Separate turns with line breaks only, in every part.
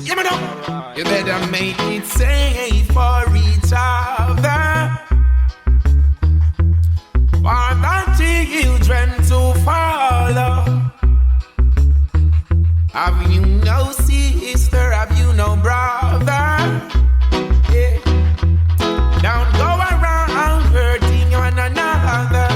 Yeah, me know. You better make it safe for each other. For the children to follow. Have you no sister? Have you no brother? Yeah. Don't go around hurting one another.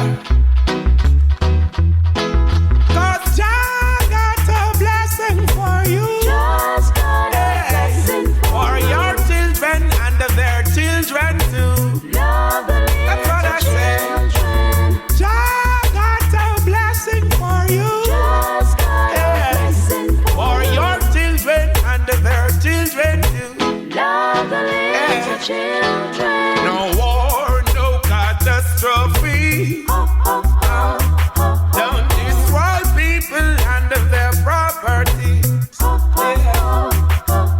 Cause Jah got a blessing for you. Just got a blessing for your children and their children too. Love the little That's what I say. Jah got a blessing for you. Just got a blessing for your children and their children too. Love the little children. No war, no catastrophe. Don't destroy people and their property.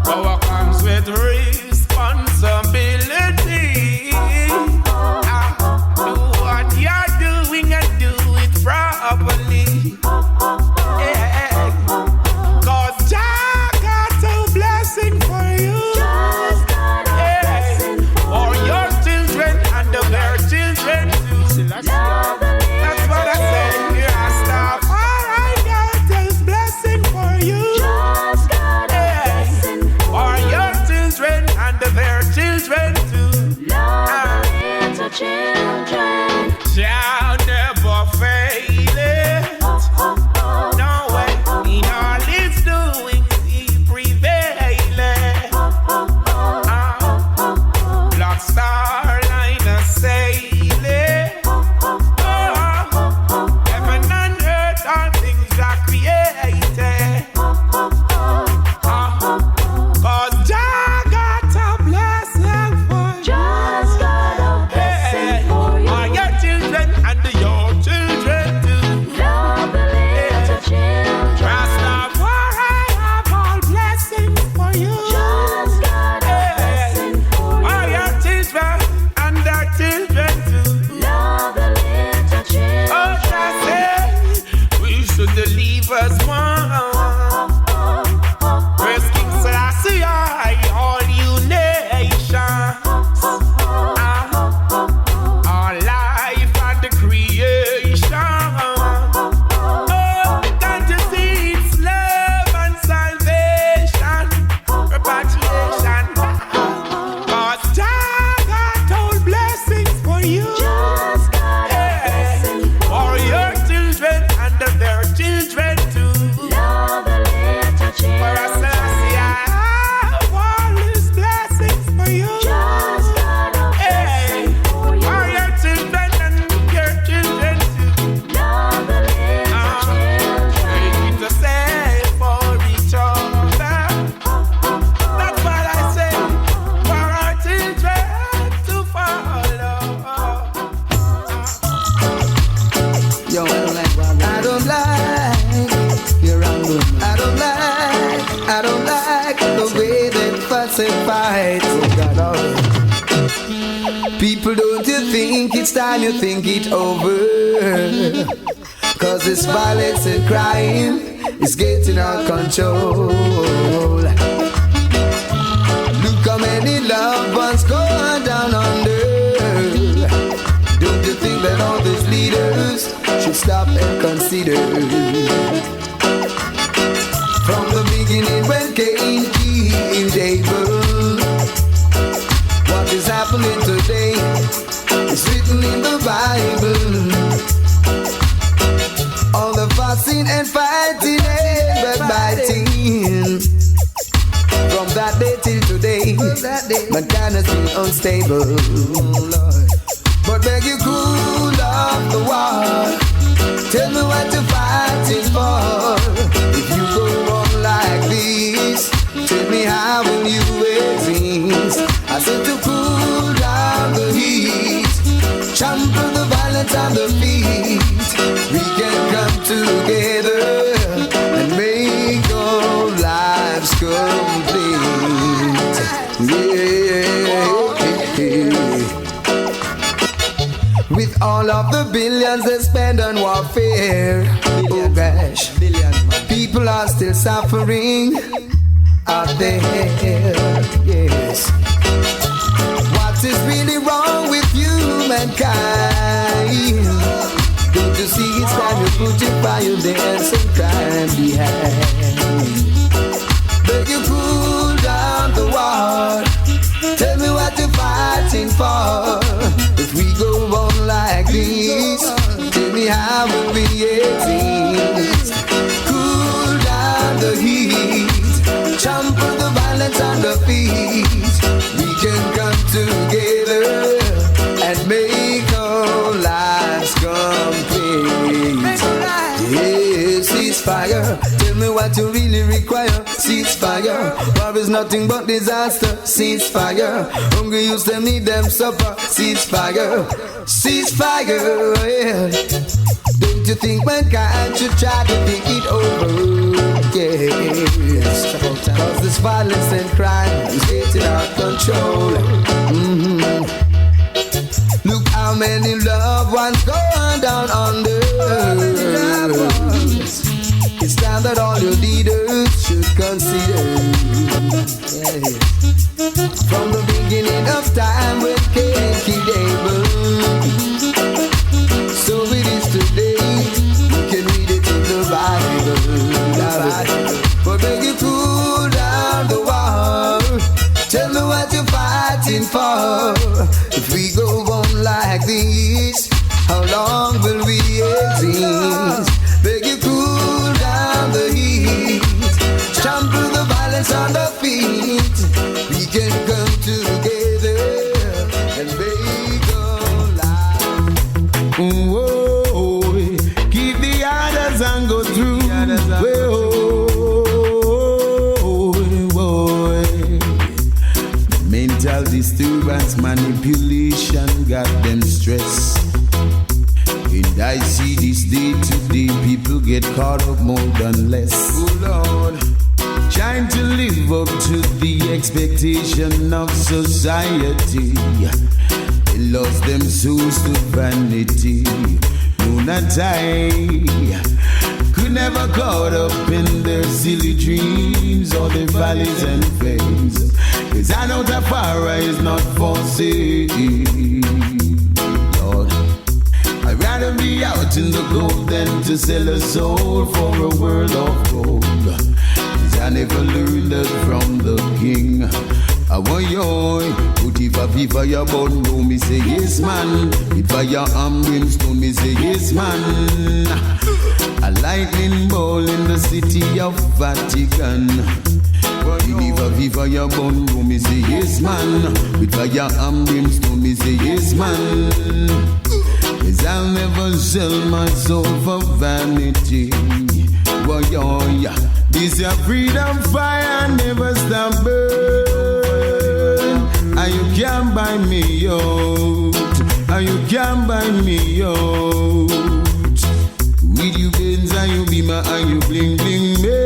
Power comes with responsibility. Do what you're doing and do it properly. Cause Jah got a blessing for you. For your children and their children too. That's what I say. Rastafari got a blessing for you. For your children and their children too. Shall never fail it. No way. In all its doings he prevaileth. Black Star line a sailing. Heaven and earth, all things are created. Cause Jah got a blessing for you. Just got a blessing for you. For your children and your children too. Love the little children. Rastafari have all blessings for you. Just got a blessing for you. For your children and their children too. Love the little children. Oh, Jah say we should leave us one. First King Selassie, all you nations. All life and the creation. Oh, can't you see it's love and salvation, repatriation? Cause Jah got all blessings for you. Just got a blessing for your children and their children too. Love the little children. For us, Selassie, I have all these blessings for you. Just got a blessing for you. For your children and your children too. Love the little children. Make it safe for each other. That's what I say. For our children to follow.
Yo, I don't like your anger. I don't like the way that fuss and fight. Oh God, people, don't you think it's time you think it over? Cause this violence and crime is getting out of control. Look how many loved ones going down under. Don't you think that all these leaders should stop and consider? From the beginning when Cain killed Abel, what is happening today is written in the Bible. All the fussing and fighting and backbiting. From that day till today, mankind has been unstable. But beg you cool off the war. Tell me what you're fighting for. If you go on like this, tell me how will you exist? I said to cool down the heat, trample the violence on the feet. We can come together and make our lives complete. Yeah. With all of the billions they spend on warfare, oh gosh, people are still suffering. out there. Yes. What is really wrong with you, mankind? Don't you see it's time you put your fire there, some crime behind. But you cool down the war. Tell me what you're fighting for. If we go on like this, tell me how will we exist? Cool down the heat, trample the violence on the feet. We can come together and make our lives complete. Yes, ceasefire. Tell me what you really require. Ceasefire. War is nothing but disaster. Ceasefire. Hungry used to need them supper. Ceasefire. Ceasefire. Yeah. Don't you think mankind should try to think it over? Yes. Cause this violence and crime is getting out of control. Look how many loved ones going down under. It's time that all your leaders should consider. Yeah. From the beginning of time when Cain killed Abel, so it is today. You can read it in the Bible. But make you cool down the war. Tell me what you're fighting for. If we go on like this, how long will we exist? Make you cool down the heat, trample the violence on the feet. We can come together and make our life.
Whoa, keep the others and go through. Whoa. Mental disturbance, manipulation got them stressed. And I see this day to day, people get caught up more than less. Oh Lord, trying to live up to the expectation of society. They lost them souls to vanity. No, not I could never caught up in their silly dreams or their valleys and flames. 'Cause I know that fire is not for sale. Lord, I'd rather be out in the gold than to sell a soul for a world of gold. 'Cause I never learned that from the king. I want you, put if a fire burn, no, me say yes man. If fire and brimstone, me say yes man. A lightning ball in the city of Vatican. If a fire burn, no, me say yes man. With fire and brimstone, me say yes man. 'Cause I'll never sell my soul for vanity. Well, yeah, this your freedom fire never stop burn. And you can't buy me out. And you can't buy me out. With you Benz and you Beamer and you bling bling me.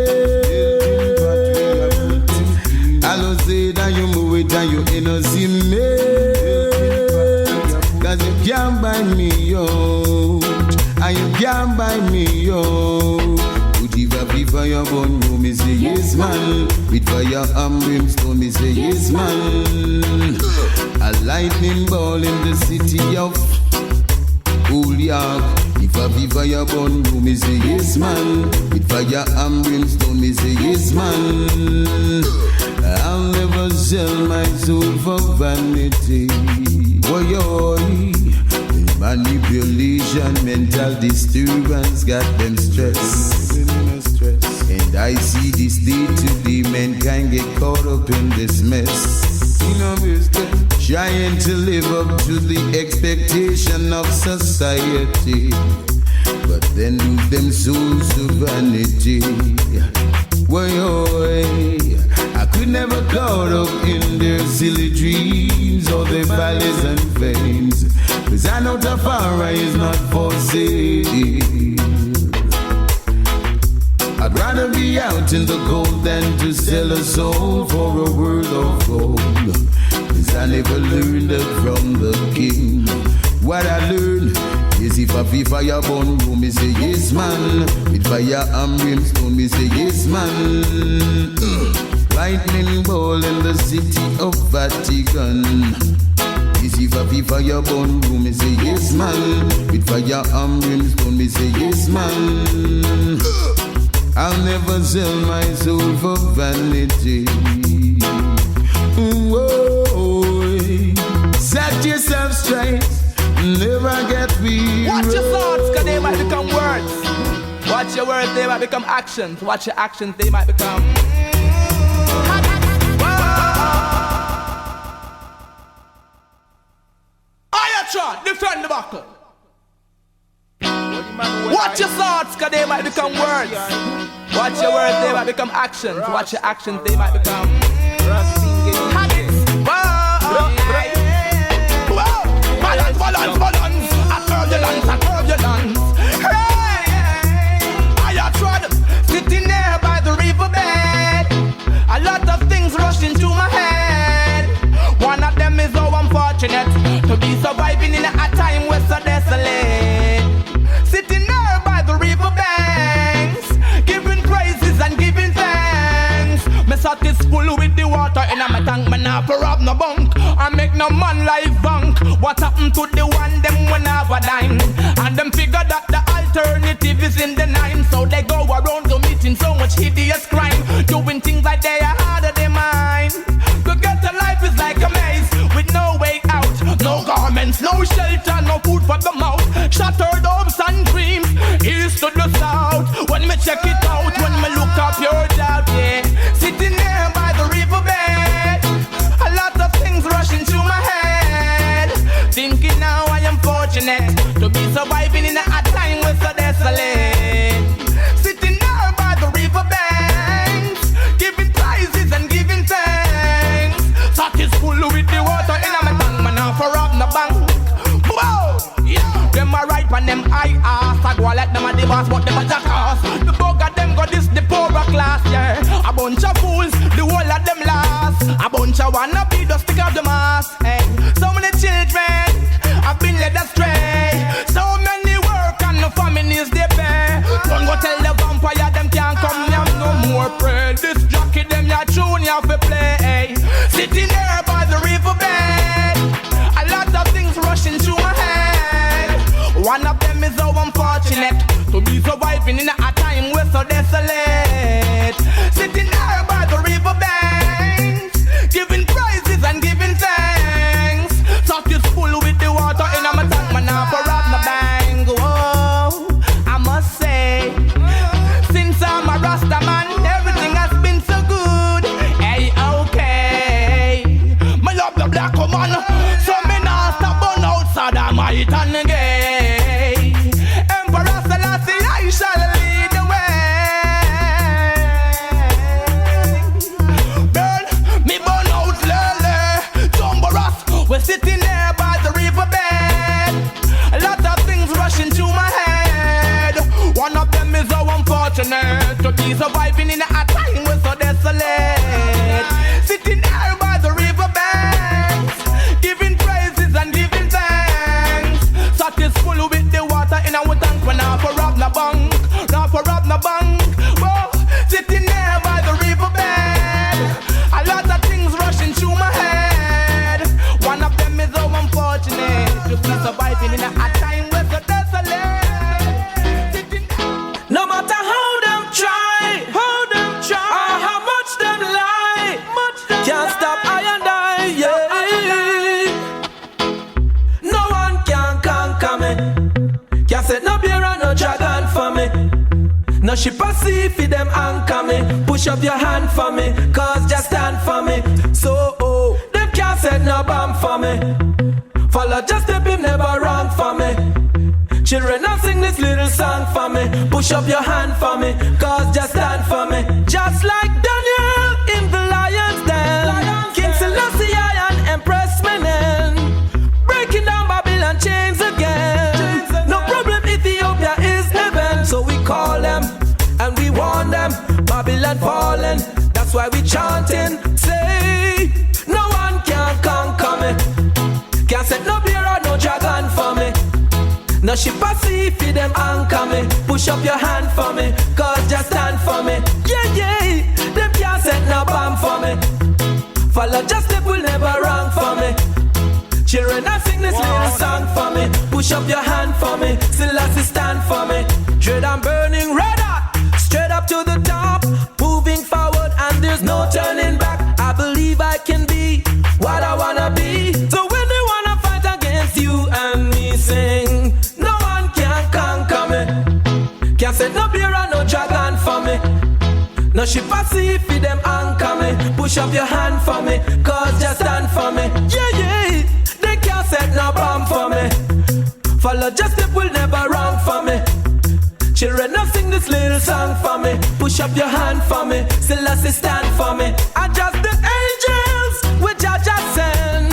I'll say that you move it and you innocent me. 'Cause you can't buy me out. And you can't buy me out. Put if a fire burn, no, me say yes man. With fire and brimstone, me say yes man. A lightning ball in the city of York. If a fire burn, no, me say yes man. With fire and brimstone, me say yes man. I'll never sell my soul for vanity. Boy, manipulation, mental disturbance got them stressed. And I see this day to day, mankind get caught up in this mess. Trying to live up to the expectation of society, but then lose them souls to vanity. I could never caught up in their silly dreams or their valleys and fames. 'Cause I know Tafara is not for sale. I'd rather be out in the cold than to sell a soul for a world of gold. 'Cause I never learned that from the king. What I learned is if a fire burn, me say yes man. With fire and brimstone, me say yes man.
lightning ball in the city of Vatican. Is if a fire burn room, me say yes man. With fire and brimstone, me say yes man. I'll never sell my soul for vanity. Whoa, set yourself straight, never get weary.
Watch your thoughts, cause they might become words. Watch your words, they might become actions. Watch your actions, they might become. Ayatron, defend the buckle. Watch your thoughts, cause they might become words. Watch your words, they might become actions. Watch your actions, they might become habits. Balance. A turbulence. Ayatron, sitting there by the riverbed. A lot of things rush into my head. One of them is so unfortunate to be surviving in a time we're so desolate. Sitting there by the river banks, giving praises and giving thanks. Me satisfied with the water in my tank. Me not for rob no bunk and make no man life bunk. What happened to the one them when I have a dime? And them figure that the alternative is in the nine. So they go around committing so much hideous crime, doing things like they are harder than mine. To get a life is like a maze with no way out. No garments, no shelter, no food for the mouth. Shattered hopes and dreams, east to the south. When me check it out, when me look up your doubt, yeah. Sitting there by the riverbed, a lot of things rush into my head. Thinking now I am fortunate to be surviving in a time we're so desolate. Sitting there by the riverbanks, giving prizes and giving thanks. Satisfied with the water in my tongue, man, now for rob no bank. Whoa, yeah. Them a right and them I ask. I go like them a the boss, but them a jackass. The bug of them got this the poorer class, yeah. A bunch of fools, the whole of them last. A bunch of wanna be the stick of the mask. Hey. So many children have been led astray. So many work and the families they pay. Don't go tell the vampire them can't come here no more pray. This jockey them ya tune ya fi play. Sitting there by the riverbed, a lot of things rushing through my head. One of them is so unfortunate to be surviving in a time we're so desolate. Sitting there by the riverbanks, giving prizes and giving thanks. Satisfied with the water in my tank, man, now for rob my bank. Whoa, I must say, since I'm a Rasta man, everything has been so good. Hey, okay, my love the black woman, so me now stop on outside of my and gay. Emperor Selassie, I shall lead the way. Burn me burn out lele, Jumboras, we're sitting there by the riverbed. A lot of things rushing through my head. One of them is so unfortunate to be surviving in a time we're so desolate. Sitting there by the riverbanks, giving praises and giving thanks. Satisfied with the water in our tank. When I for rob na bank, not for rob na bank. Whoa, sitting there by the riverbed, a lot of things rushing through my head. One of them is so unfortunate to be surviving in a time we're so desolate.
No matter how them try, or how much them lie, can't stop I and I, yeah. No one can conquer me, can't set no beer and no dragon for me. No ship a sea for them anchor me. Push up your hand for me, cause just stand for me. So, them can't set no bomb for me. Follow just step him, never wrong for me. Children, now sing this little song for me. Push up your hand for me, cause just stand for me. Just like Daniel in the lion's den, King Selassie and Empress Menen, breaking down Babylon chains again. No problem, Ethiopia is heaven. So we call them and we warn them, Babylon fallen. That's why we chanting, say, no one can conquer me. Can't set no beer or no dragon for me. No ship a sea for them anchor me. Push up your hand for me, cause just stand for me. Yeah, yeah, them can't set no bomb for me. Follow just step will never wrong for me. Children, I sing this little song for me. Push up your hand for me. Still as you stand for me. Dread I'm burning red hot. Straight up to the top. Moving forward and there's no turning back. I believe I can be what I wanna be. So when they wanna fight against you and me, sing, no one can conquer me. Can't set no beer and no dragon for me. No ship a sea for them anchor me. Push up your hand for me, cause just stand for me. Yeah, yeah, they can't set no bomb for me. Follow just step will never wrong for me. Children, now sing this little song for me. Push up your hand for me, still as they stand for me. I just the angels, which I just send.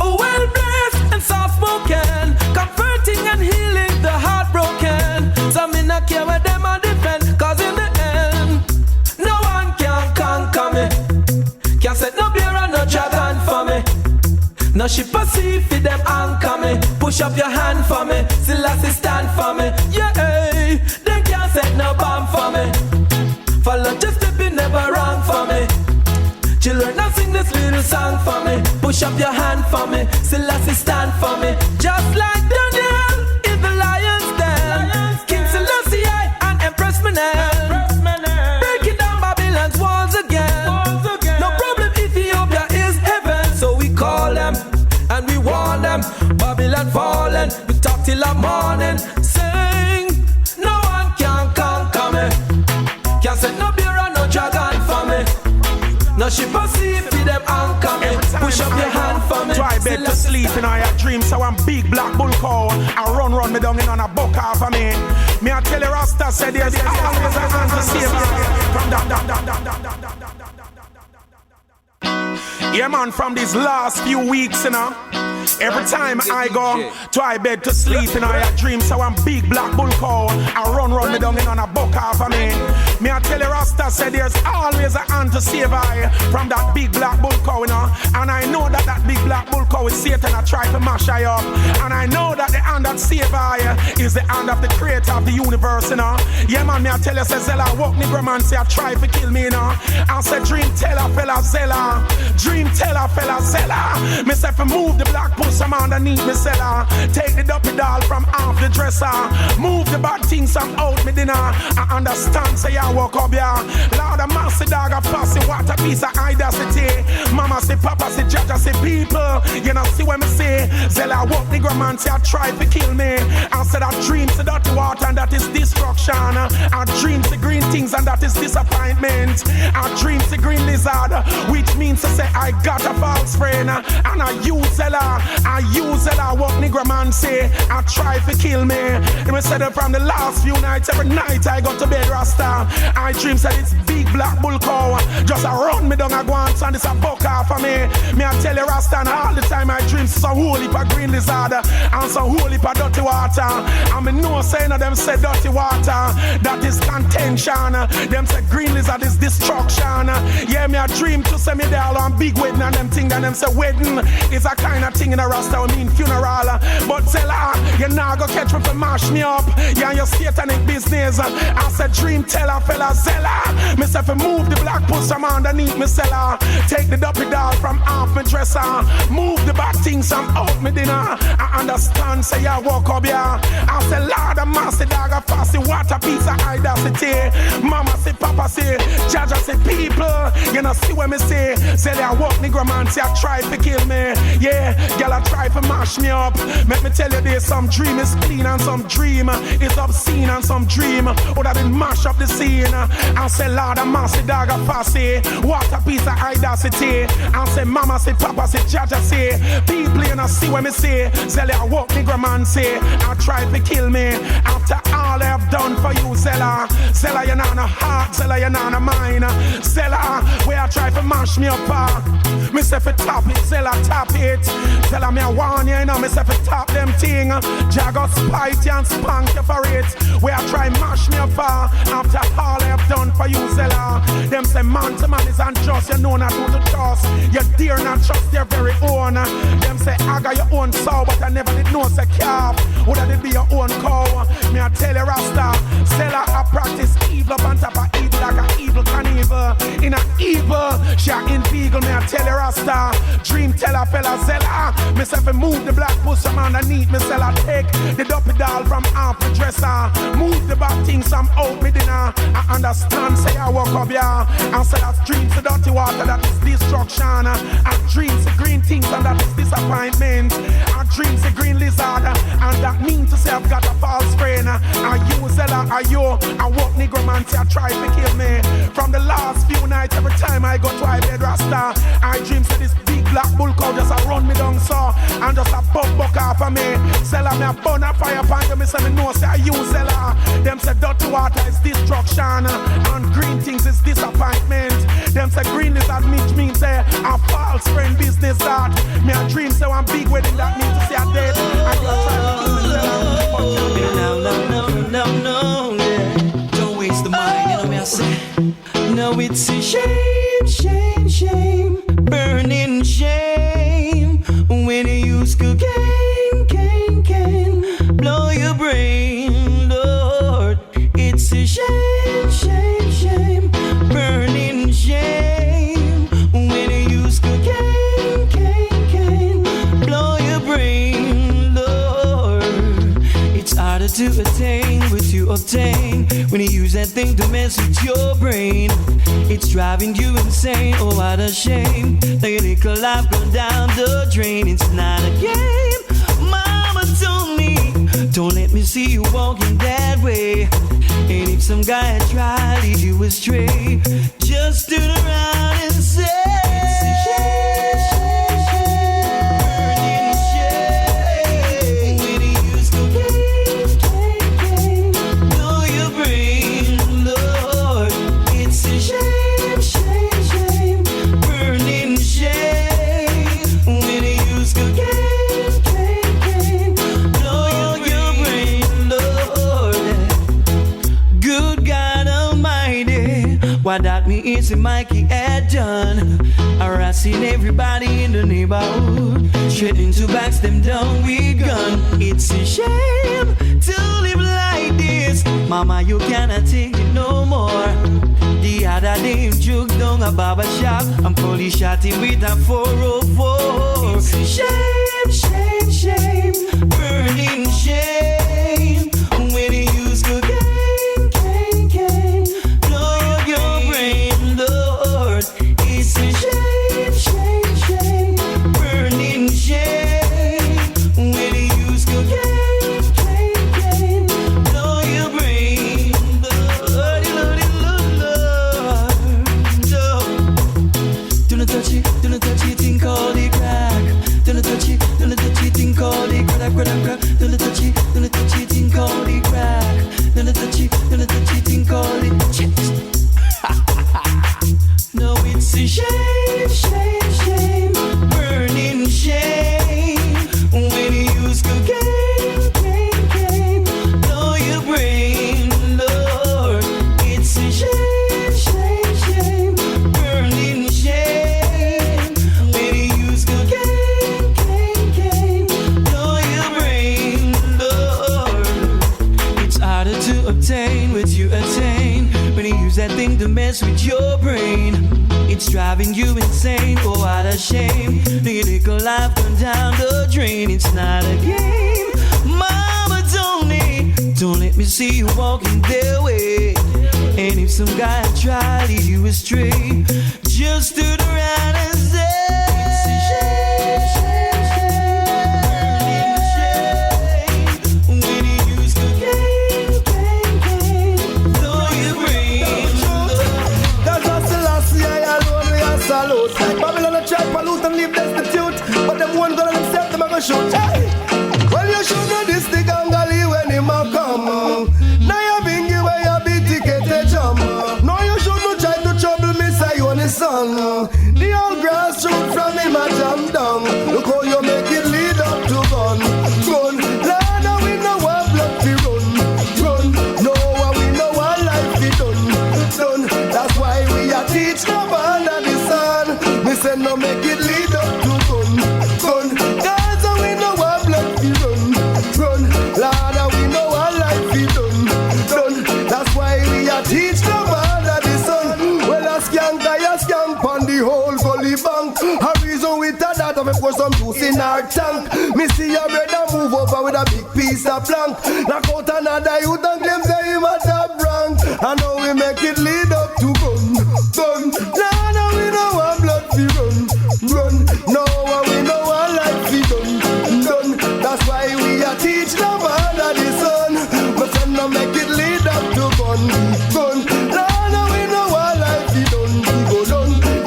Oh, well blessed and soft spoken, comforting and healing the heartbroken. So me not care where them are defend, cause in the end, no one can conquer me. Can't set no beer and no dragon for me. No ship a sea for them anchor me. Push up your hand for me, still as they stand for me. Yeah, they can't set no bomb for me. Follow just step it never wrong for me. Children, now sing this little song for me. Push up your hand for me, still as they stand for me. Just like Daniel in the lion's den, King Selassie and Empress Menel, breaking down Babylon's walls again. No problem, Ethiopia is heaven. So we call them and we warn them. Babylon fallen, we talk till the morning. Sing, no one can conquer me. Can't set no beer and no dragon for me. No ship a sea for them anchor me. Push up your hand for me.
Try bed to sleep in all your dreams. So I'm big black bull cow. I run me down in on a buck off of me. Me I tell you Rasta said there's always a hand to save you from that. Yeah man, from these last few weeks, you know, every time I go to bed to sleep in all your dreams. So I'm big black bull cow. I run me down in on a buck off of me. Me I tell you Rasta said there's always a hand to save I from that big black bull cow, you know. And I know that big black bull cow is Satan. I try to mash I up. And I know that the hand that save I is the hand of the creator of the universe, you know. Yeah man, me I tell you say Zella walk nigga man say I try to kill me, you know. I say dream teller fella Zella. Dream teller fella Zella. Me say for move the black puss I'm underneath me cellar. Take the duppy doll from off the dresser. Move the bad things from out me dinner. I understand say I walk up here. Lord a massive dog a fussy. What a piece of audacity. Mama say papa say Jaja say people. You know see when me say Zella walk the man say I try to kill me. I said I dream to dirty water and that is destruction. I dream to green things and that is disappointment. I dream to green lizard, which means to say I got a false friend. And I use Zella. What nigga man say I try to kill me. They said it from the last few nights. Every night I go to bed Rasta. I dream said it's big black bull cow. Just a run me down a guan and it's a buck off of me. Me I tell you Rasta and all the time I dream some whole heap of green lizard and some whole heap of dirty water. And me know saying of them say dirty water that is contention. Them say green lizard is destruction. Yeah me I dream to say me there on big wedding and them thing and them say wedding is a kind of thing in a Rasta I mean funeral. But Zella, you now go catch me for mash me up. Yeah, your satanic business. I said dream teller fella Zella. Me say for move the black puss from underneath me cellar. Take the duppy doll from off me dresser. Move the bad things from out me dinner. I understand say I walk up here. I say Lord a massive dog a fussy. What a piece of audacity. Mama say papa say Jaja say people. You know see when me say Zella walk nigga man say I try to kill me. Yeah, girl I try to mash me up. Let me tell you this, some dream is clean and some dream is obscene and some dream would have been mash up the scene. I say Lord a massive dog a fussy. What a piece of audacity. I say mama say papa say Jaja say people you know see when me say Zella walk nigga man say I try to kill me. After all I have done for you Zella. Zella you know no heart, Zella you know no mind. Zella where I try to mash me up. Me say for top it, Zella top it. Zella me I warn you, you know me say for top them thing. Jago spite you and spank you for it. Where I try mash me up after all I have done for you Zella. Them say man to man is unjust. You know not who to trust. You dare not trust your very own. Them say I got your own soul, but I never did know say calf. Would that it be your own cow? Me I tell you Rasta, Zella I practice evil on top of evil like an evil can evil. In a evil, she a invisible. eagle, me I tell you Rasta. Dream teller, fella Zella. Myself move the black pussy from underneath. Me sell a take the dopey doll from half the dresser. Move the back things from out me dinner. I understand, say I walk up here. And say that dreams the dirty water, that is destruction. I dreams the green things and that is disappointment. I dreams the green lizard, and that means to say I've got a false friend. Are you Zella, are you? I walk nigromancy, I try to kill me. From the last few nights, every time I go to my bed Rasta, I dream say this big black bull cow just a run me down so, and just a buck off of me. Zella, me a burn a fire upon you, me say me know say I you Zella. Them say dirty water is destruction, and green things is disappointment. Them say green lizard means say a false friend business that. Me a dream say one big wedding that means to say a dead. I go try to kill me Zella.
No, yeah. Don't waste the money, you know me I say. No, it's a shame, burning shame. When you use cocaine, blow your brain, Lord. It's a shame, burning shame. When you use cocaine, blow your brain, Lord. It's harder to attain what you obtain when you use that thing to mess with your brain. It's driving you insane, oh what a shame. Now your little life gone down the drain. It's not a game. Mama told me, don't let me see you walking that way. And if some guy try to lead you astray, just turn around and say, what that me is a Mikey had done, harassing everybody in the neighborhood, threatening to back them down with gun. It's a shame to live like this, Mama, you cannot take it no more. The other day him juke down a barber shop, and police shot him with a 404. It's a shame, burning shame. When he used to don't touch it, think all the crack. Don't touch it, think all the checks. No, it's a shame, burning shame. When you use cocaine, blow your brain, Lord. It's a shame, burning shame. When you use cocaine, blow your brain, Lord. It's harder to obtain what you attain when you use that thing to mess with your brain. It's driving you insane, oh what a shame. The little life gone down the drain. It's not a game. Mama told me, don't let me see you walking their way. And if some guy try to lead you astray, just turn around and say, it's a shame. When you use cocaine, blow your brain.
That's just the last year alone we are salute. Babylon a try pollute and leave destitute, but them one gonna accept them a go shoot. Hey! Well you should know this the gangali when him a come. Now you bingy where you be ticket to jump. No you should not try to trouble me say you on the sun. The old grassroots from him a jam down. Look how you make it lead up to gun. Lord, we know what blood to run. No we know what life we done. That's why we are teach no under the sun. Me say no make it lead up to gun. That's how we know what blood we run. Lord, we know what life we done. That's why we are teach no under the sun. Well a skank on the whole gully pour some juice in our tank. Me see your brother move over with a big piece of plank. Knock out another youth and claim say him a top rank. And now we make it lead up to gun. No, we don't want blood fi run. No, we don't want life fi done. That's why we a teach love under the sun. But son, no make it lead up to gun. No, we don't want life fi done.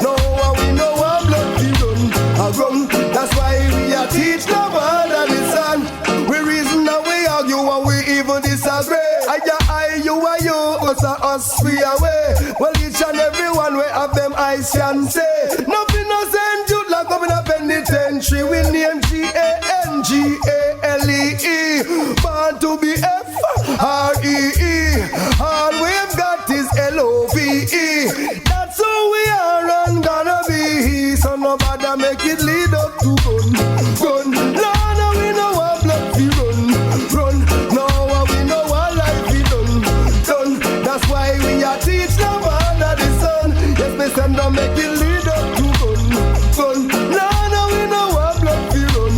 No, we don't want blood fi run. That's why we a teach love under the sun. We reason and we argue and we even disagree. I, you, us, we away. Well, each and every one we have them eyes can say. Nothing no send you like up in a penitentiary. We name G-A-N-G-A-L-E-E. Born to be F-R-E-E. All we've got is L-O-V-E. That's who we are and gonna be. So nobody make it lead up to gun. No, we know what blood we run. No, we know what life we done. That's why we are teach love under the sun. Yes, me send them make it lead up to gun. No, we know what blood we run.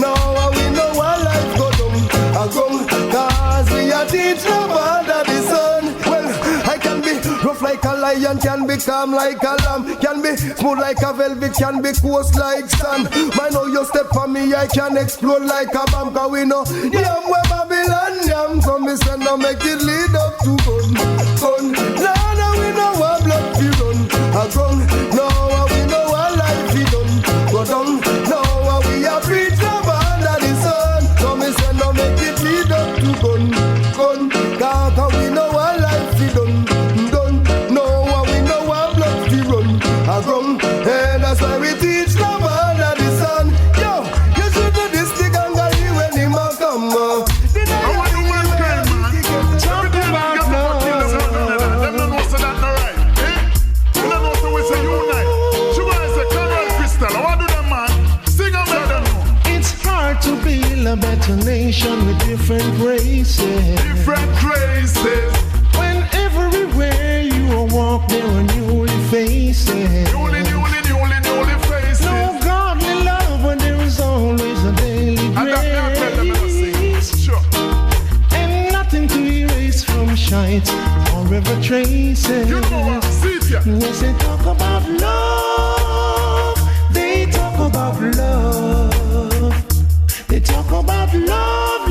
No, we know what life go down. Cause we are teach love under the sun. Well, I can be rough like a lion, can be calm like a lamb, can be smooth like a velvet, can be coarse like sand. Man, know you step on me, I can explode like a bomb. Cause we know yam where Babylon yam. So me send them make it lead up to gun. No, we know what blood we run. No, we know what life we done. Go down. No, we are preach love under the sun. So me send them make it lead up to gun. Cause we know what life we done. No, we know what blood we run. And that's why we teach love under the sun. Yo, you should do this thing and go when him a come.
A better nation with different races. When everywhere you walk, there are newly faces. No godly love, but there is always a daily grace. And nothing to erase from shite or ever traces. Yes, they talk about love. They talk about love. They talk about love,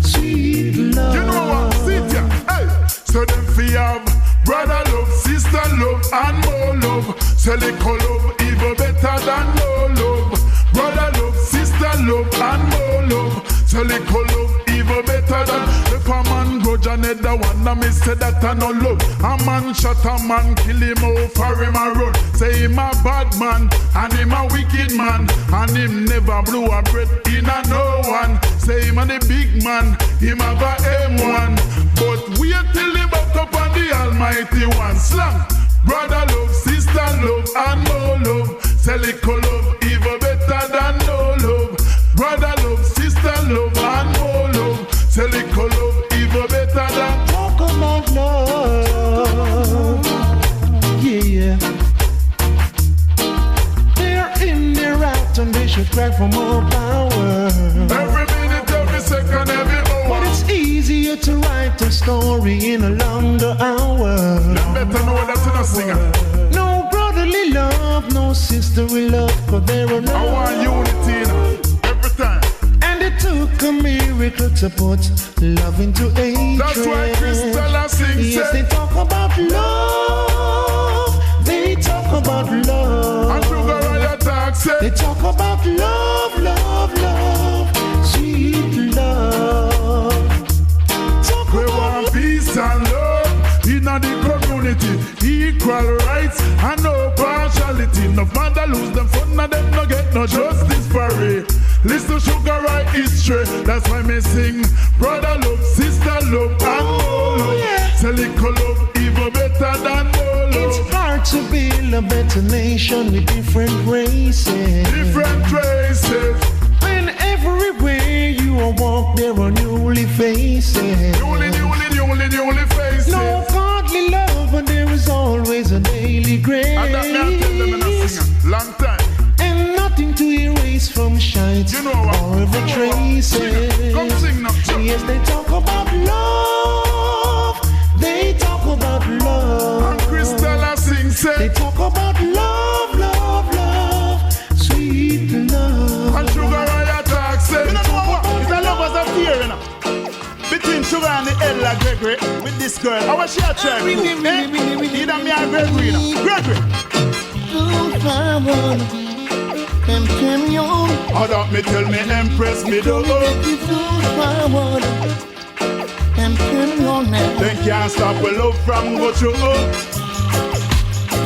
sweet love.
You know what? Sit ya. Hey. So them fi have brother love, sister love, and more love. So little love even better than no love. Brother love, sister love, and more love. So little love even better than. If a man grudge another one, I me say that I no love. A man shot a man, kill him out for him a run. Say him a bad man, and him a wicked man, and him never blew a breath in a no one. Say him a the big man, him have a M1. But wait till he buck up on the Almighty One. Slam, brother love, sister love, and more love. Say little love even better than no love. Brother love, sister love, and more love. Say little love even better than.
Talk about love. Yeah. They're in their act and they should cry for more power.
Every minute, every second, every hour.
But it's easier to write a story in a longer hour.
Them better know that's in a singer.
No brotherly love, no sisterly love, but there are no.
I want unity now, every time.
And it took a miracle to put love into hatred.
That's why Crystal sings.
Yes, they talk about love. They talk about love.
And Sugar Riot talks.
They talk about love, sweet love. Talk
we
about
want peace and love in the community, equal rights and no partiality. No matter lose them fun and them no get no justice for it. Listen to Sugar Riot history. That's why me sing brother love, sister love, and more love. Say little love even better than more love.
It's hard to build a better nation with different races. When everywhere you walk, there are newly faces.
Newly faces.
No godly love, but there is always a daily grace.
And that me I tell them in a singer, long time. say.
They talk about love, love, love, sweet love.
And Sugar Ray talk say.
You know what? It's a lovers affair, you know. Between Sugar and the Ella Gregory with this girl. How was she a try? Either me and Gregory, you know. Gregory.
How that me tell me Empress me do. Then can't stop a love from go through.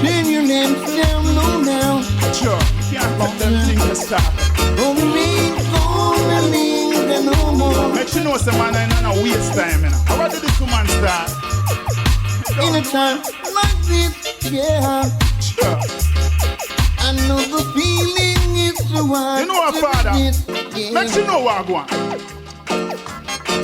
Turn your lamps down low now.
Sure,
Can't let them things to stop.
No more.
Make sure you know some man ain't on a waste time, you know. How did this woman start?
In a time like this, yeah.
Sure.
I know the feeling is the one.
You know what, Father? Make sure you know what I want.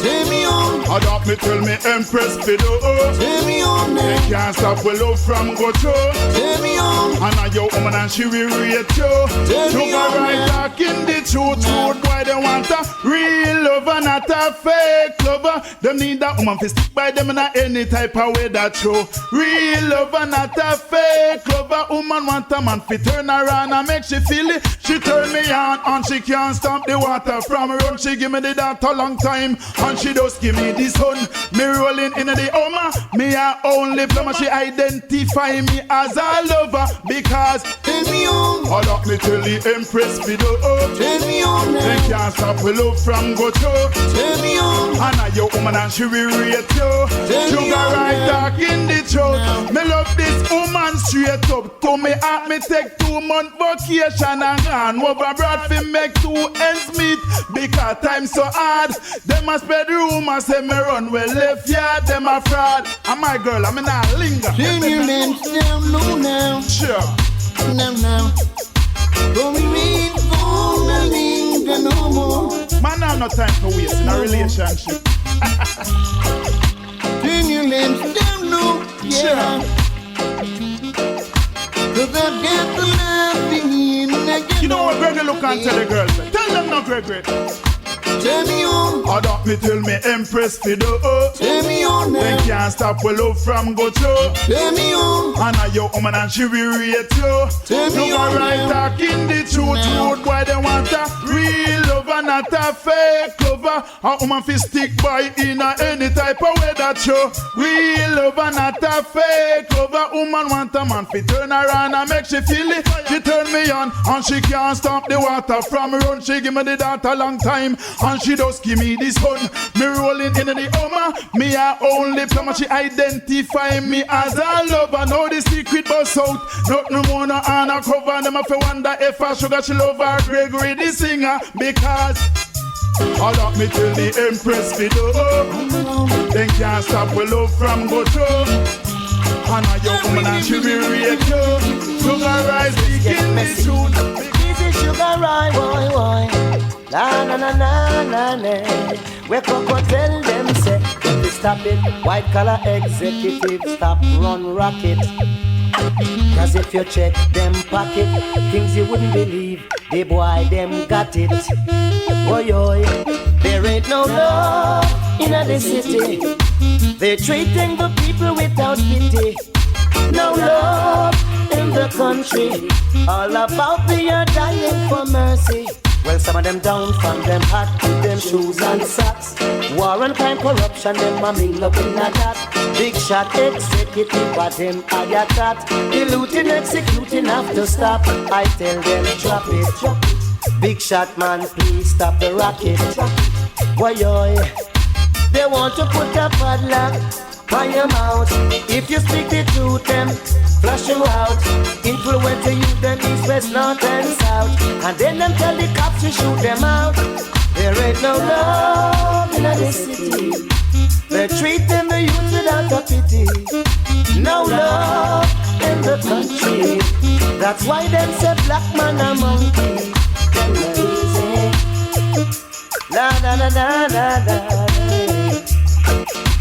Turn me on.
How that me tell me Empress me do.
Turn me on
Then
now.
can't stop a love from go through.
Turn me on.
And now your woman and she will rate you. Sugar right talking the truth. Rude boy they want a real lover, not a fake lover. Them need that woman to stick by them in any type of way that show. Real lover, not a fake lover. Woman want a man to turn around and make she feel it. She turn me on and she can't stop the water from run. She give me the that a long time and she just give me the sun. Me rolling in the Oma. Me a only plumber. She identify me as a lover because
Turn me on.
all of me tell the Empress me do.
Turn me on
They
now.
can't stop a love from go through.
Turn me on.
And now your woman and she will rate you.
Tell me
Sugar
on
right
now.
talking the truth. Me love this woman straight up. To me at me take 2 month vacation and gone over broad fi make 2 ends meet. Because time so hard. Them a spread rumors say me run well left yard. Them a fraud. And my girl I'm in a linger.
Turn your lamps down low now.
Sure.
Now. Don't linger no more.
Man, I have no time for waste in a relationship.
Turn your lamps down low. Yeah. Cause I've got the loving in again.
You know what Gregory look and tell the girls? Tell them no, Gregory.
Turn me on.
How that me tell me Empress fi do.
Turn me on
They
now.
can't stop a love from go through.
Turn me on.
And now your woman and she will rate you.
Turn me
Sugar
on
right
now.
talking the truth.
Now.
Rude boy they want a real lover, not a fake lover. A woman fi stick by in a any type of way that show. Real lover, not a fake lover. Woman want a man fi turn around and make she feel it. She turn me on and she can't stop the water from run. She give me the that a long time and she just give me this sun. Me rolling in the Oma. Me a only plumber. She identify me as a lover. Know the secret bust out. Nothing more no on a cover. Them a fi wonder if I sugar she love her Gregory the singer. Because all of me tell the Empress fi do. Then can't stop we love from go through. And a young woman and she will rate you. Sugar rise speaking the truth.
This is Sugar Ray, boy. La na na na na na. Where Coco tell them say, if they stop it, white collar executive stop run rocket. Cause if you check them pocket, things you wouldn't believe, the boy them got it. Boy, there ain't no love in the city. They're treating the people without pity. No love in the country. All about the dying for mercy. Well, some of them down from them hat with them shoes and socks. War and crime, corruption, them a mingle up in a that. Big shot executive, but them I that. The looting, executing have to stop. I tell them drop it. Big shot man, please stop the rocket. Boy, they want to put a padlock on your mouth. If you speak the truth, them flush you out. Influence the youth, them east, west, north and south. And then them tell the cops to shoot them out. There ain't no love in the city. They're treating the youth without a pity. No love in the country. That's why them say black man a monkey. Them lazy. La la la la la la.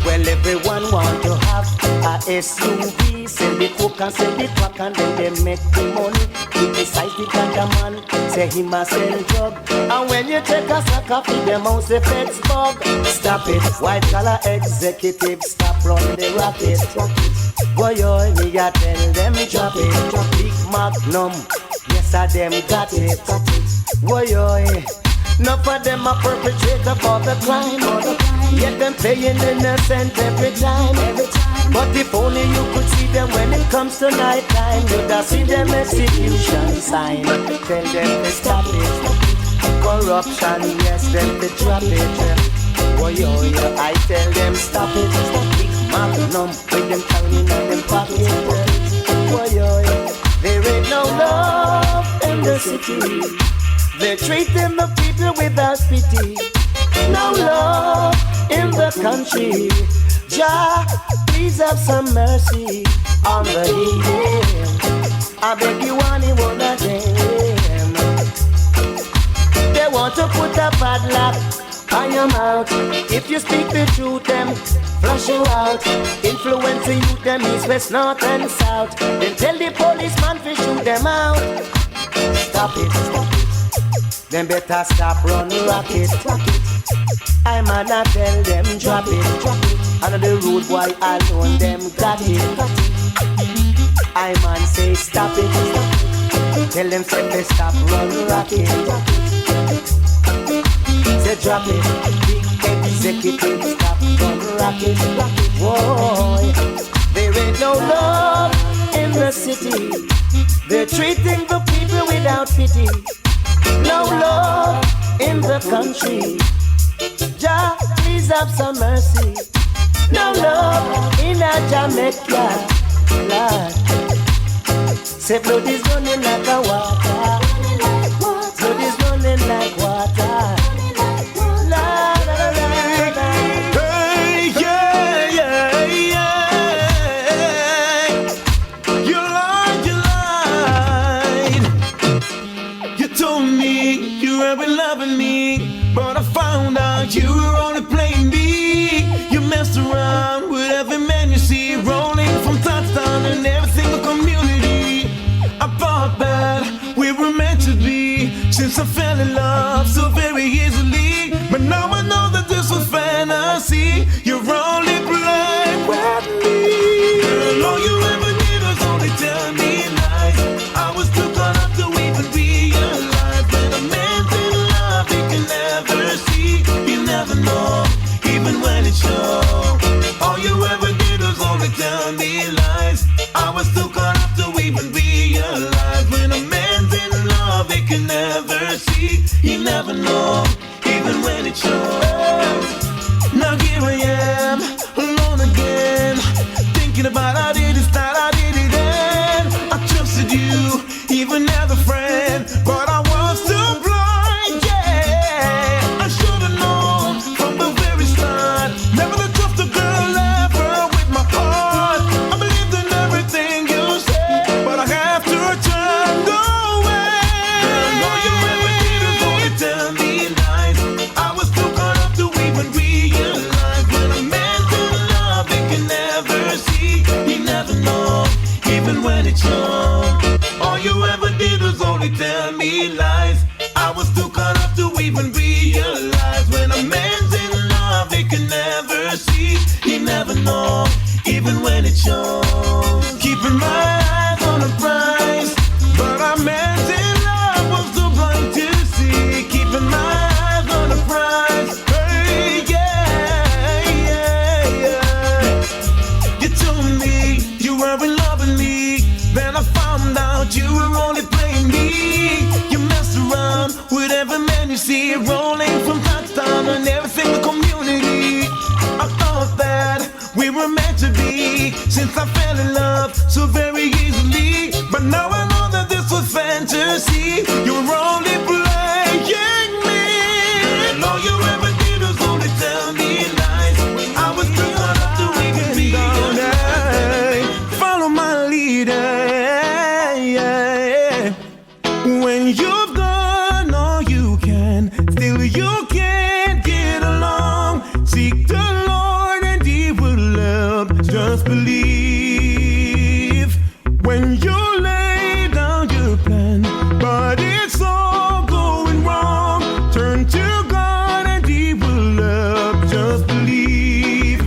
Well, everyone want to have a SUV, sell the coke and sell the crack and then they make the money. Criticize the ganja man, say he must sell drug. And when you take a sack of them out the feds bug. Stop it, white collar executive, stop run the rocket. Boy, yo, me a tell them drop it. Big Magnum, yes I them got it. Boy, yo, enough of them a perpetrator for the crime. Yet them paying innocent every time. But if only you could see them when it comes to night time, you'd have seen them execution sign. Tell them to stop it. Corruption, yes, them to drop it. Boy, yo, I tell them stop it. Big Magnum with them carrying in them pocket. Boy, yo, there ain't no love in the city. They're treating the people without pity. No love in the country. Jah, please have some mercy on the heathen. I beg you one of them. They want to put a padlock on your mouth. If you speak the truth, them flush you out. Influencing you, them east, west, north and south. Then tell the policeman to shoot them out. Stop it, stop it. Them better stop run rocket. I man not tell them drop it. Under the road boy alone them got it. I man say stop it. Tell them say they stop run rocket. Say drop it. Big executive stop run rocket. Boy, there ain't no love in the city. They're treating the people without pity. No love in the country. Jah, please have some mercy. No love in a Jamaica, Lord. Say blood is running like a water. Blood is running like water.
You were only playing me. You messed around with every man you see, rolling from touchdown in every single community. I thought that we were meant to be, since I fell in love so very easily. But now I know that this was fantasy. You're only playing with me. Girl, all you ever did was only tell me lies. I was too caught up to even realize that a man's in love he can never see. Never know, even when it's show. All you ever did was only tell me lies. I was too caught up to even realize when a man's in love, he can never see. You never know, even when it shows. Now here I am, alone again, thinking about how did it start, how did it end. I trusted you, even as a friend, but I was too blind, yeah. I should've known from the very start, never to trust a girl ever with my heart. I believed in everything you said, but I have to turn away. Girl, all you ever did was only tell me lies. I was too caught up to even realize when a man's in love, he can never see. He never know, even when it's young. All you ever did was only tell me lies. I was too caught up to even realize when a man's in love, he can never see. He never know, even when it shows. Keeping my eyes on the prize, but a man's in love was too blind to see. Keeping my eyes on the prize. Hey, yeah, yeah, yeah. You told me you were in love with me, then I found out you were only playing me. You messed around with every man you see, rolling from touchdown in every single community. I thought that we were meant to be, since I fell in love so very easily. But now I know that this was fantasy. You were only playing me. And all you ever did was only tell me lies. I was too caught up to even realize. Follow my leader. When you've done all you can, still you can't get along. Seek the Lord and He will help. Just believe. when you lay down your plan, but it's all going wrong. Turn to God and He will help. Just believe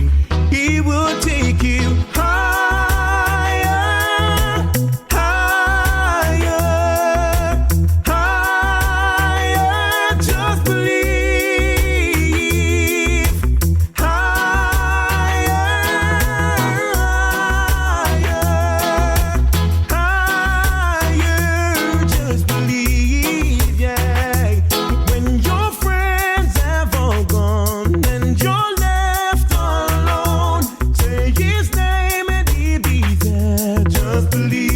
He will take you higher, higher, higher. Just believe higher, higher. Just believe, yeah. When your friends have all gone and you're left alone, say His name and He'll be there. Just believe.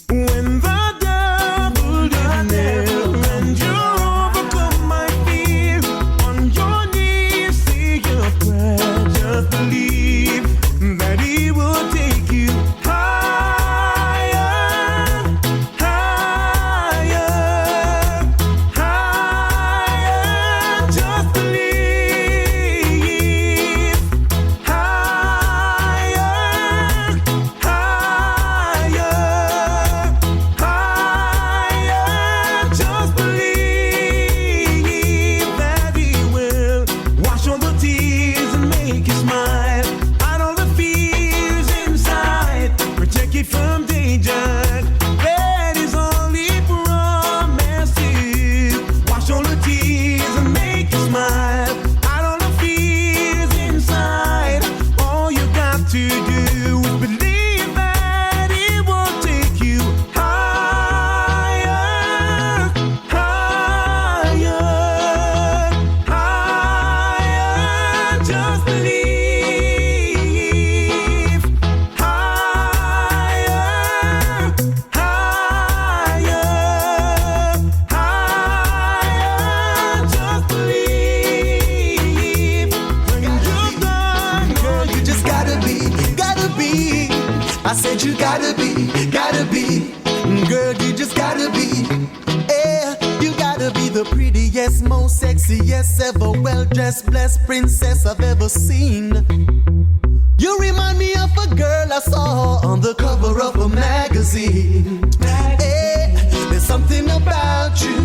When the devil is near and you're overcome by fear, on your knees say your prayer. Just believe that He will take you higher, higher, higher. Just believe higher, higher, higher. Just believe that He will wash all the tears and make you smile. Hide all the fears inside, protect you from danger. That is all He promises. Wash all the tears and make you smile. Hide all the fears inside. All you got to do is believe that He will take you higher, higher, higher. Just believe higher, higher, higher. Just believe when you're done,
Girl, you just gotta be. I said you gotta be. Girl, you just gotta be. Yeah, you gotta be the prettiest, most sexiest, ever well-dressed, blessed princess I've ever seen. You remind me of a girl I saw on the cover of a magazine. Hey, there's something about you,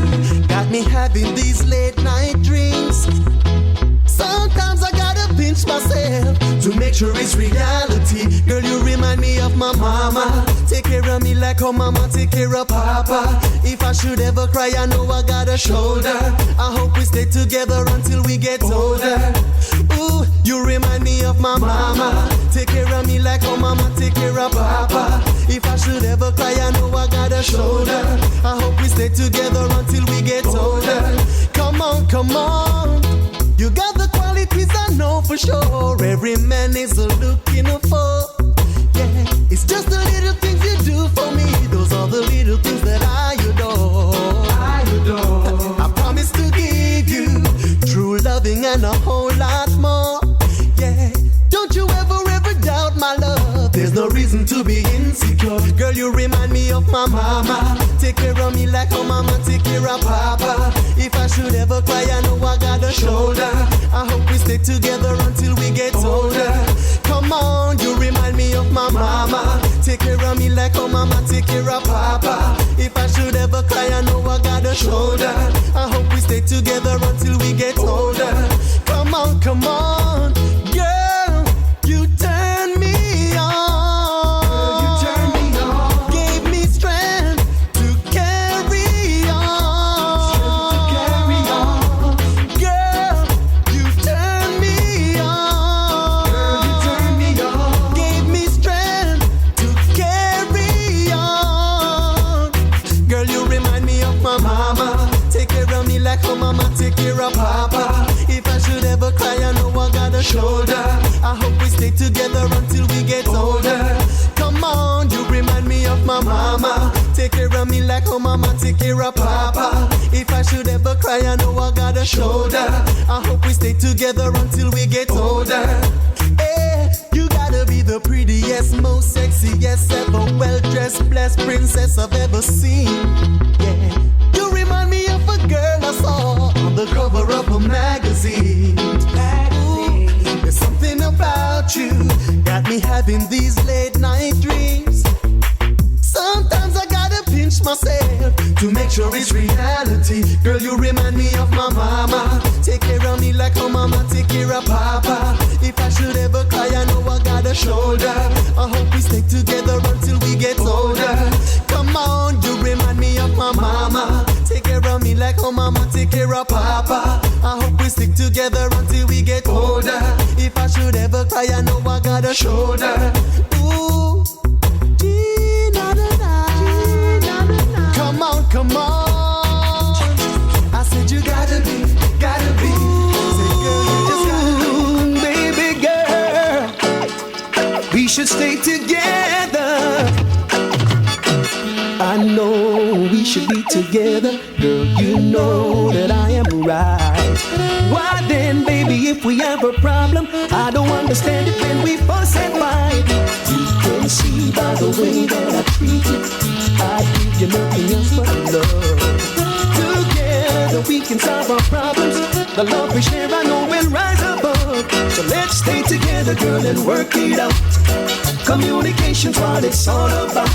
got me having these late night dreams. Sometimes I gotta pinch myself to make sure it's reality. Girl, you remind me of my mama. Take care of me like her mama take care of papa. If I should ever cry, I know I got a shoulder. I hope we stay together until we get older. Ooh, you remind me of my mama. Take care of me like her mama take care of papa. If I should ever cry, I know I got a shoulder. I hope we stay together until we get older. Come on, come on. You got the qualities I know for sure. Every man is looking for. Yeah, it's just the little things you do for me. Those are the little things that I adore. I promise to give you true loving and a whole lot more. Yeah, don't you ever doubt my love. There's no reason to be insecure. Girl, you remind me of my mama. Take care of me like her mama take care of papa. If I should ever cry, I know I got a shoulder. I hope we stay together until we get older. Come on, you remind me of my mama. Take care of me like her mama take care of papa. If I should ever cry, I know I got a shoulder. I hope we stay together until we get older. Come on, come on, girl, you turn me on. Gave me strength to carry on. Girl, you turn me on. Gave me strength to carry on. Girl, you remind me of my mama. Take care of me like her mama take care of papa. If I should ever cry, I know I got a shoulder. I hope we stay together until we get older. Come on, you remind me of my mama. Take care of me like her mama take care of papa. If I should ever cry, I know I got a shoulder. I hope we stay together until we get older. Hey, you gotta be the prettiest, most sexiest, ever well-dressed, blessed princess I've ever seen. Yeah, you remind me of a girl I saw on the cover of a magazine. Ooh, there's something about you, got me having these late night dreams. myself to make sure it's reality. Girl, you remind me of my mama. Take care of me like how mama take care of papa. If I should ever cry, I know I got a shoulder. I hope we stay together until we get older. Come on, you remind me of my mama. Take care of me like how mama take care of papa. I hope we stick together until we get older. If I should ever cry, I know I got a shoulder. Ooh, come on, come on. I said you gotta be. Say, girl, you just gotta be. Baby girl, we should stay together. I know we should be together. Girl, you know that I am right. Why then, baby, if we have a problem, I don't understand it when we fuss and fight. You can see by the way that I treat you, I give you nothing else but love. Together we can solve our problems. The love we share I know will rise above. So let's stay together, girl, and work it out. Communication's what it's all about.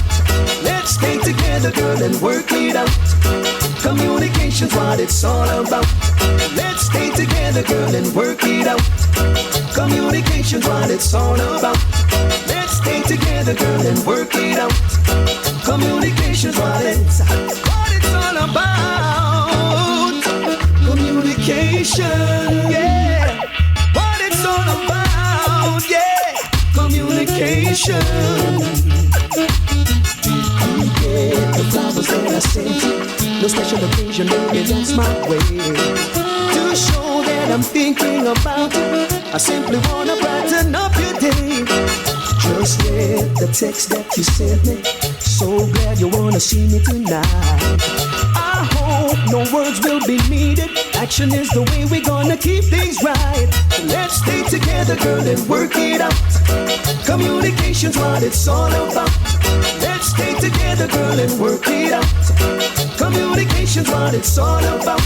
Let's stay together, girl, and work it out. Communication's what it's all about. Let's stay together, girl, and work it out. Communication's what it's all about. Let's stay together, girl, and work it out. Communication's what it's all about. Communication, yeah. What it's all about, yeah. Communication. The flowers that I sent you, no special occasion, baby, that's my way. To show that I'm thinking about you, I simply wanna brighten up your day. Just read the text that you sent me, so glad you wanna see me tonight. I hope no words will be needed, action is the way we're gonna keep things right. So let's stay together, girl, and work it out. Communication's what it's all about. Let's stay together, girl, and work it out. Communication's what it's all about.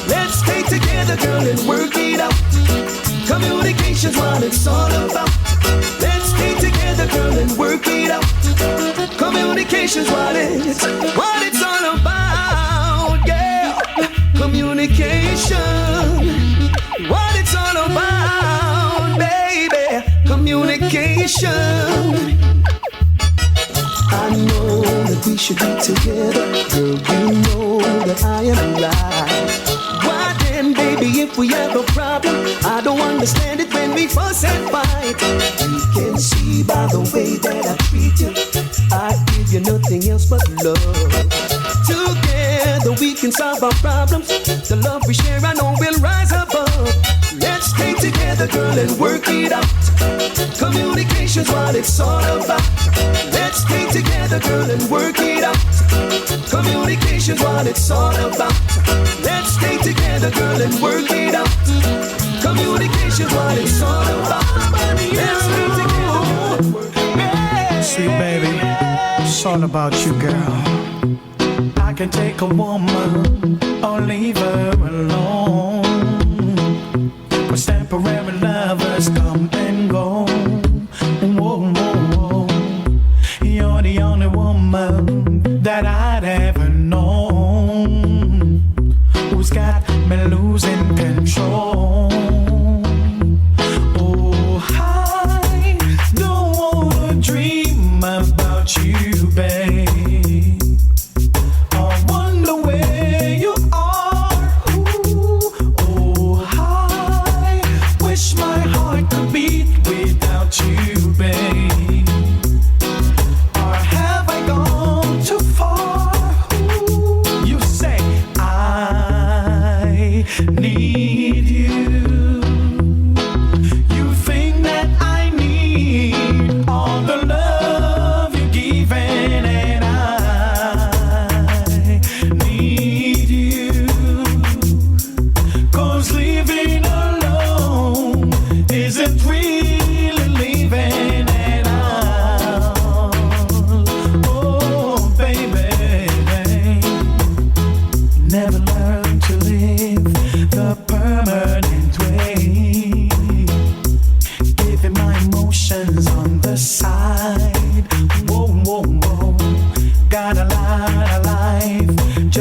Let's stay together, girl, and work it out. Communication's what it's all about. Let's stay together, girl, and work it out. Communication's what it's all about, yeah. Communication, what it's all about, baby. Communication. I know that we should be together. Girl, you know that I am right. Why then, baby, if we have a problem, I don't understand it when we fuss and fight. You can see by the way that I treat you, I give you nothing else but love. Together we can solve our problems. The love we share I know will rise above. Let's stay together, girl, and work it out. Communication's what it's all about. Let's stay together, girl, and work it out. Communication's what it's all about. Let's stay together, girl, and work it out. Communication's what it's all about. Let's stay together, girl, and work it out.
Sweet baby, it's all about you, girl. I can take a woman or leave her alone. Cause temporary lovers come and go. Whoa, whoa, whoa. You're the only woman that I'd ever known who's got me losing control. Oh, I don't wanna dream about you, babe. I wonder where you are. Ooh, oh, I wish my heart could beat with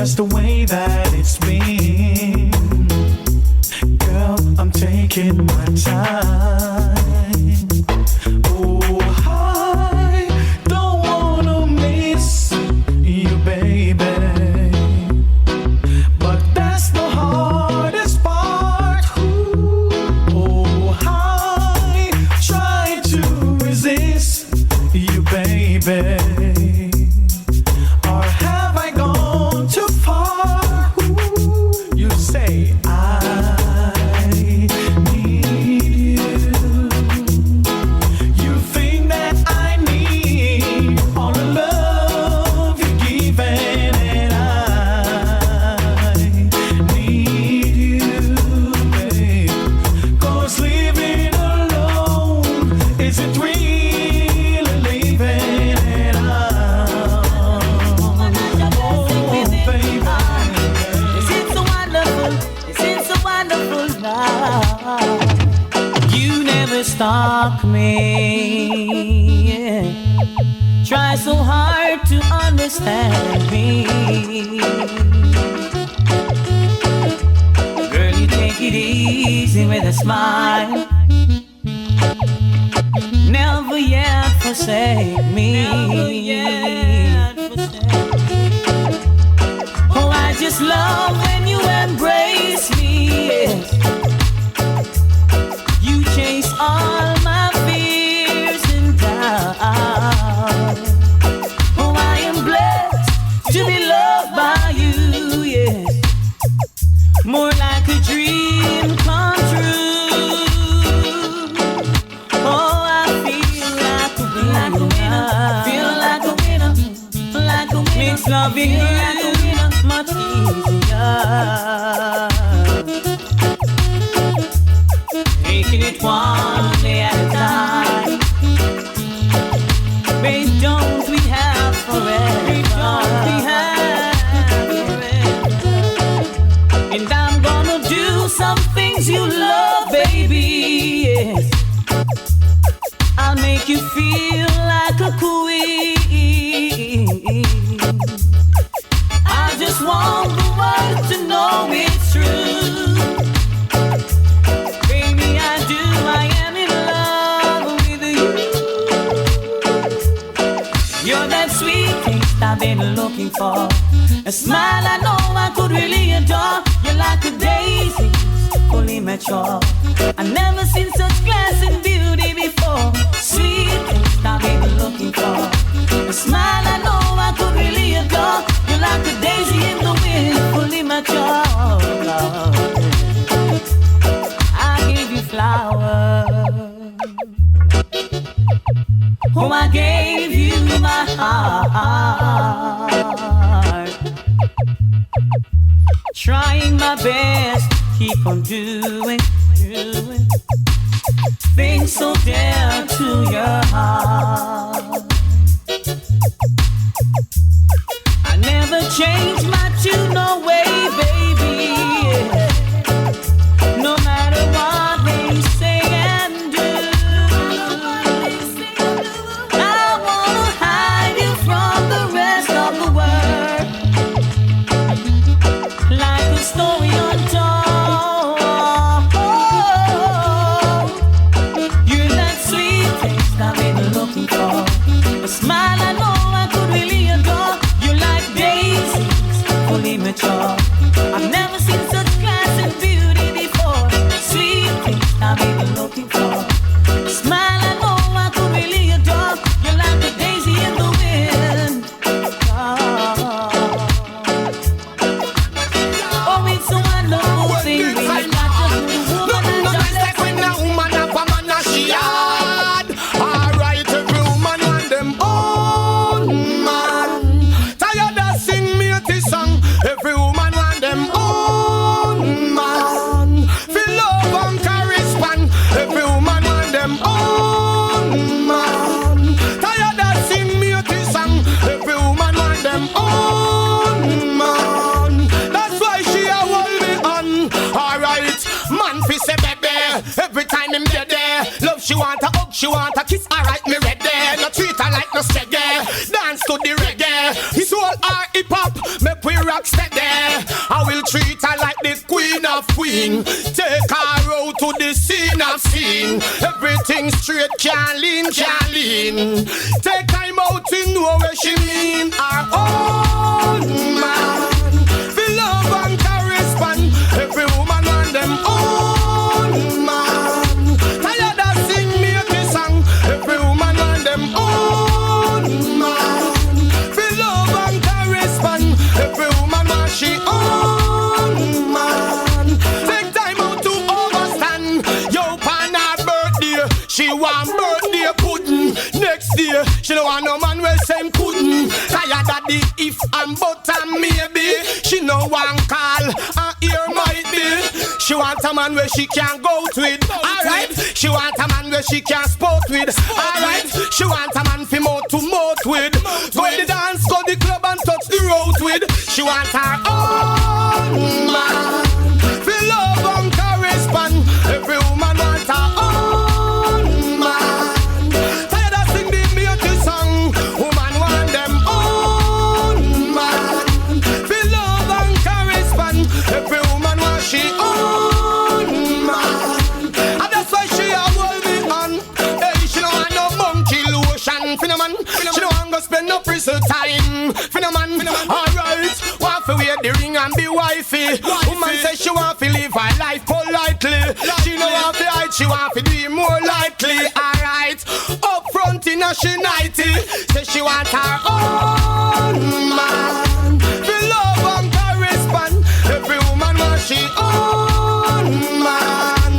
just the way that it's been. Girl, I'm taking my time. Oh, I don't wanna miss you, baby. But that's the hardest part. Oh, I try to resist you, baby. Or have I gone too far? You say I need you. You think that I need all the love you're giving, and I need you, babe. 'Cause living alone isn't really living, and
you never stalk me, yeah. Try so hard to understand me. Girl, you take it easy with a smile. Never yet forsake me. Oh, I just love when you embrace me, yes. You chase all my fears and doubt. Oh, I am blessed to be loved by you, yes. More like a dream come true. Oh, I feel like a winner. Feel like a winner. Like a winner. Makes loving you like a winner much easier. Taking it one day at a time. Babe, don't we have forever? Don't we have forever? And I'm gonna do some things you love, baby, yes. I'll make you feel like a queen. I just want the world to know it's true. Baby, I am in love with you. You're that sweet taste I've been looking for. A smile I know I could really adore. You're like a daisy, fully mature. I've never seen such class and beauty before. Sweet taste I've been looking for. A smile I know I could really adore. You're like a daisy in the wind, fully mature. I gave you flowers. Oh, I gave you my heart. Trying my best, keep on doing things so dear to your heart. I never change my tune, no way, baby. No matter what they say and do, I wanna hide you from the rest of the world, like a story untold. You're that sweet taste I've been looking for. A smile I know I could really adore. You're like daisies, fully mature. I've never seen such class and beauty before. Sweet taste I've been looking for. A smile I know I could really adore. You're like a daisy in the wind. Oh, it's a wonderful thing when you got to do the woman and just
like when a woman have a man and she hard. Alright, every woman want them own man. Tired of sing me this song. Every woman want them own man. Feel love and correspond. Every woman want them own man. Tired of sing me this song. Every woman want them own man. That's why she a hold me on. Alright, man fi say baby. Every time him there. Love she want a hug, she want a kiss. Alright, me ready. No treat her like no sreggae. Dance to the reggae. His whole our hip hop, make we rock steady. I will treat her like the queen of queen. Take her out to the scene of scene. Everything straight, can't lean, can't lean. Take time out to know where she mean. Our own man, feel love and correspond. Every woman want them own man. Tired of sing me a song. Every woman want them own man. Feel love and correspond. Every woman want she own man. Take time out to overstand. Yo, on her birthday, she want birthday pudding. Next day, she don't want no man where same couldn't. Tired of the if and but and maybe. She no one call and ear might be. She want a man where she can go with. Alright, she want a man where she can sport with. Alright, she want a man for more to moat with. Go in the dance, go the club and touch the road with. She want her own man. Feel love and correspond. Every woman want her own man. Tired of sing the beauty song. Woman want them own man. Feel love and correspond. Every woman want she own man. And that's why she a hold me on. Hey, she don't want no monkey lotion. Phenomenon. She don't want to spend no prison time. Phenomenon. Alright, want to wear the ring and be wifey. Woman says she want to live her life politely. She don't want to hide, she want to be more likely. Alright, up front in a she 90. Say she want her own man. Feel love and correspond. Every woman want she own man.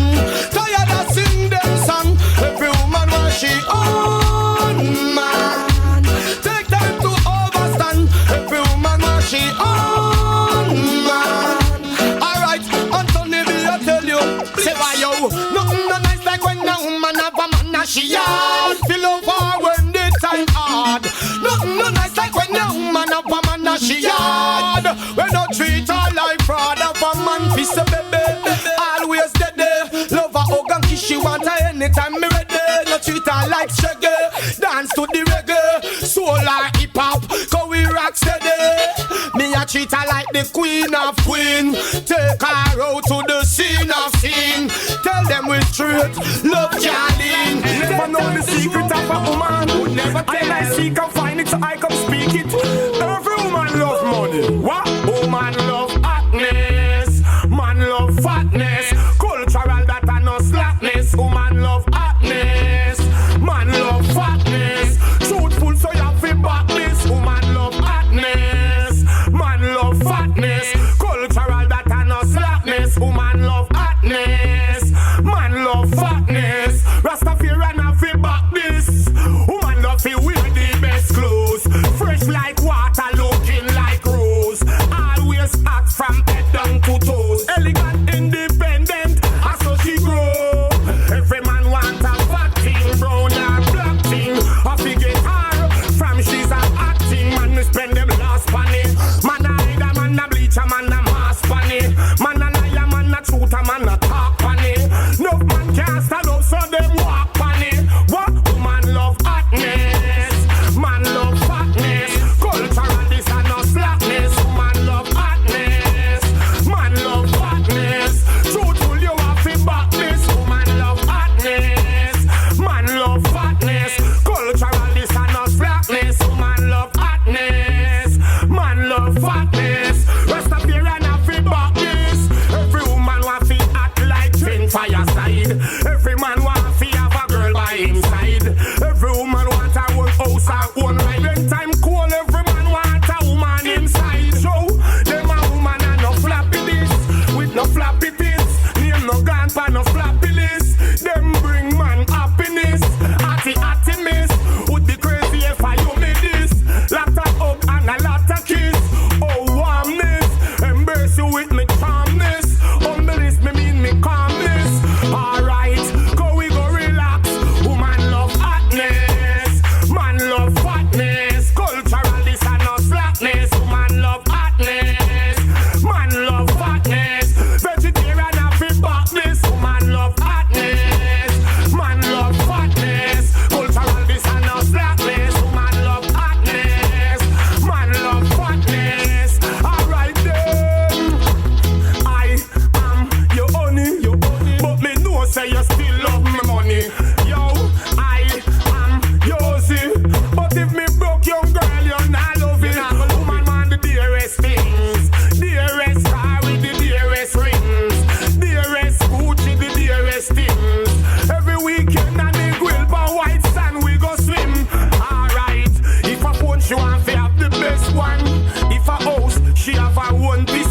Tired of sing them song. Every woman want she own man. Take time to overstand. Every woman want she own man. Alright, Anthony B, I tell you, say why yo, nothing no nice like when a woman have a man and she hard. Feel love her when the time hard. Nothing no nice like when a woman have a man and she hard. When no treat her like fraud of a man, fist a baby. Always dead. Love her hug and kiss, she want her anytime me ready. No treat her like sreggae, dance to the reggae. Soul or hip hop, cause we rock steady. Me a treat her like the queen of queen. Take her out to the scene of scene. Tell them we straight, love Charlie.
Never know the secret of a woman. Never tell. I seek and find it so I come speak it. Every woman love money. What? Woman love hotness. Man love fatness. Cultural that and no slackness. Woman love hotness. Man love fatness. Truthful so you have to back this. Woman love hotness. Man love fatness. Cultural that and no slackness. Woman love hotness. Man love fatness. Rastafarian have to back this. Woman love to wear the best clothes. Fresh like water, looking like rose. Always act from head down to toes. Elegant, independent, and so she grow. Every man want a fat thing, brown or black thing. I forget her from she's a acting. Man, we spend them last penny. Man a hide, a man a bleach, a man a mask penny. Man a lie, a man a truth, a man a talk penny. No man can't stand up, so them walk penny. What? Woman love hotness. Man love fatness. Cultural this and no slackness. Woman love hotness. Man love fatness. Truthful you have to back this. Woman love hotness. Man love fatness. Cultural this and no slackness. Woman love hotness. Man love fatness. Rastafarian have to back this. Every woman want to act like twin fireside. Every man want to have a girl by inside. Every woman want her own house, her own life. When time cold, every man want a woman inside. So them a woman and no flappy this. With no flappy this. Name no gone pa no flappy list. Them bring man happiness. Atty miss. Would be crazy if I you me this. Lot of hug and a lot of kiss. Oh she have her own piece.